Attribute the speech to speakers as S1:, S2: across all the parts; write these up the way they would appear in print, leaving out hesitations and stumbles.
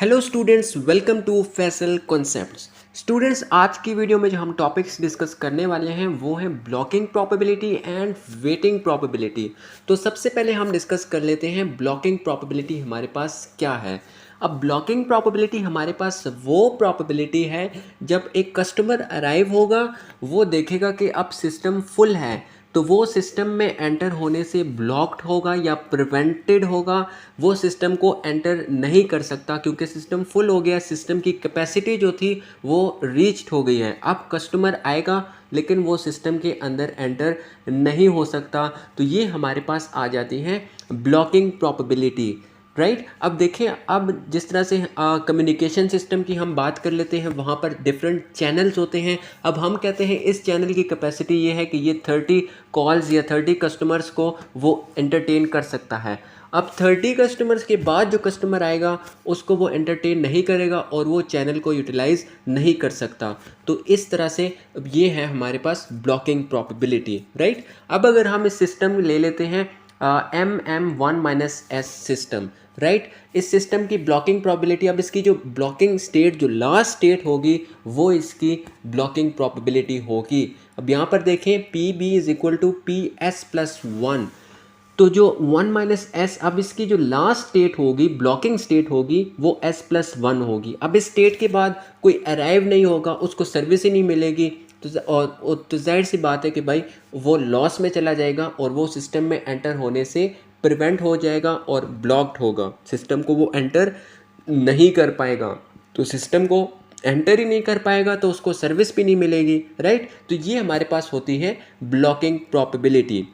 S1: Hello students, welcome to Faisal concepts. Students, आज की video में जो हम टॉपिक्स डिस्कस करने वाले हैं वो हैं blocking probability and waiting probability. तो सबसे पहले हम डिस्कस कर लेते हैं ब्लॉकिंग प्रोबेबिलिटी हमारे पास क्या है। अब ब्लॉकिंग प्रोबेबिलिटी हमारे पास वो प्रोबेबिलिटी है जब एक कस्टमर अराइव होगा, वो देखेगा कि अब सिस्टम फुल है, तो वो सिस्टम में एंटर होने से ब्लॉक्ड होगा या प्रिवेंटेड होगा। वो सिस्टम को एंटर नहीं कर सकता क्योंकि सिस्टम फुल हो गया, सिस्टम की कैपेसिटी जो थी वो रीच्ड हो गई है। अब कस्टमर आएगा लेकिन वो सिस्टम के अंदर एंटर नहीं हो सकता। तो ये हमारे पास आ जाती है ब्लॉकिंग प्रोबेबिलिटी, राइट। अब देखें, अब जिस तरह से कम्युनिकेशन सिस्टम की हम बात कर लेते हैं, वहाँ पर डिफरेंट चैनल्स होते हैं। अब हम कहते हैं इस चैनल की कैपेसिटी ये है कि ये 30 कॉल्स या 30 कस्टमर्स को वो एंटरटेन कर सकता है। अब 30 कस्टमर्स के बाद जो कस्टमर आएगा उसको वो एंटरटेन नहीं करेगा और वो चैनल को यूटिलाइज नहीं कर सकता। तो इस तरह से अब ये है हमारे पास ब्लॉकिंग प्रोबेबिलिटी, राइट। अब अगर हम इस सिस्टम ले लेते हैं MM1-S सिस्टम, राइट। इस सिस्टम की ब्लॉकिंग प्रोबेबिलिटी, अब इसकी जो ब्लॉकिंग स्टेट जो लास्ट स्टेट होगी वो इसकी ब्लॉकिंग प्रोबेबिलिटी होगी। अब यहाँ पर देखें PB is equal to PS+1। तो जो 1-S, अब इसकी जो लास्ट स्टेट होगी, ब्लॉकिंग स्टेट होगी, वो S+1 होगी। अब इस स्टेट के बाद कोई अराइव नहीं होगा, उसको सर्विस ही नहीं मिलेगी। तो जाहिर सी बात है कि भाई वो लॉस में चला जाएगा और वो सिस्टम में एंटर होने से प्रिवेंट हो जाएगा और ब्लॉक्ड होगा। सिस्टम को वो एंटर नहीं कर पाएगा। तो सिस्टम को एंटर ही नहीं कर पाएगा तो उसको सर्विस भी नहीं मिलेगी, राइट। तो ये हमारे पास होती है ब्लॉकिंग प्रोबेबिलिटी।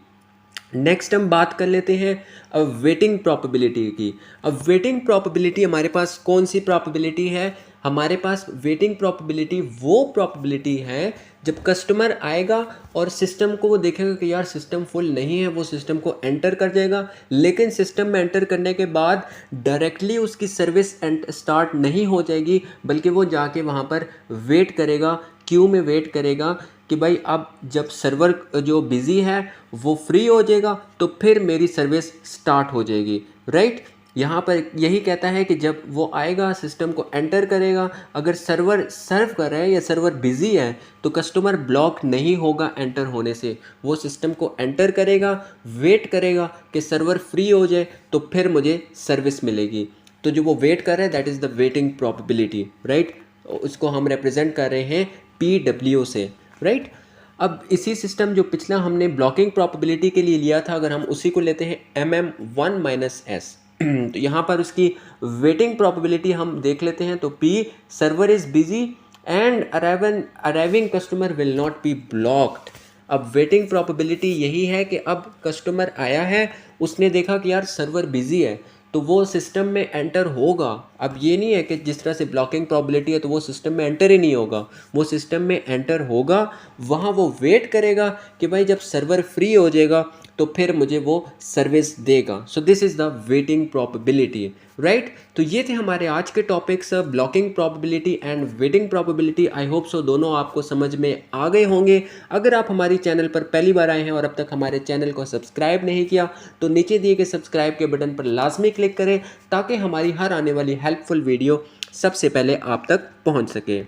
S1: नेक्स्ट हम बात कर लेते हैं अब वेटिंग प्रोबेबिलिटी की। अब वेटिंग प्रोबेबिलिटी हमारे पास कौन सी प्रोबेबिलिटी है? हमारे पास वेटिंग प्रोबेबिलिटी वो प्रोबेबिलिटी है जब कस्टमर आएगा और सिस्टम को वो देखेगा कि यार सिस्टम फुल नहीं है, वो सिस्टम को एंटर कर जाएगा। लेकिन सिस्टम में एंटर करने के बाद डायरेक्टली उसकी सर्विस स्टार्ट नहीं हो जाएगी, बल्कि वो जाके वहाँ पर वेट करेगा, क्यू में वेट करेगा कि भाई अब जब सर्वर जो बिज़ी है वो फ्री हो जाएगा तो फिर मेरी सर्विस स्टार्ट हो जाएगी, राइट। यहाँ पर यही कहता है कि जब वो आएगा सिस्टम को एंटर करेगा, अगर सर्वर सर्व कर रहा है या सर्वर बिज़ी है तो कस्टमर ब्लॉक नहीं होगा एंटर होने से। वो सिस्टम को एंटर करेगा, वेट करेगा कि सर्वर फ्री हो जाए तो फिर मुझे सर्विस मिलेगी। तो जो वो वेट कर रहा है that is the waiting probability, right. उसको हम रिप्रेजेंट कर रहे हैं PW से, राइट। अब इसी सिस्टम जो पिछला हमने ब्लॉकिंग प्रोबेबिलिटी के लिए लिया था, अगर हम उसी को लेते हैं MM1-S तो यहाँ पर उसकी वेटिंग प्रोबेबिलिटी हम देख लेते हैं। तो P, server is busy and arriving customer will not be blocked. अब वेटिंग प्रोबेबिलिटी यही है कि अब कस्टमर आया है, उसने देखा कि यार सर्वर बिजी है तो वो सिस्टम में एंटर होगा। अब ये नहीं है कि जिस तरह से ब्लॉकिंग प्रोबेबिलिटी है तो वो सिस्टम में एंटर ही नहीं होगा, वो सिस्टम में एंटर होगा। वहाँ वो वेट करेगा कि भाई जब सर्वर फ्री हो जाएगा तो फिर मुझे वो सर्विस देगा। So this is the waiting probability, right. तो ये थे हमारे आज के topics, blocking probability and waiting probability. I hope so दोनों आपको समझ में आ गए होंगे। अगर आप हमारी चैनल पर पहली बार आए हैं और अब तक हमारे चैनल को सब्सक्राइब नहीं किया तो नीचे दिए गए सब्सक्राइब के बटन पर लाजमी क्लिक करें ताकि हमारी हर आने वाली हेल्पफुल वीडियो सबसे पहले आप तक पहुंच सके।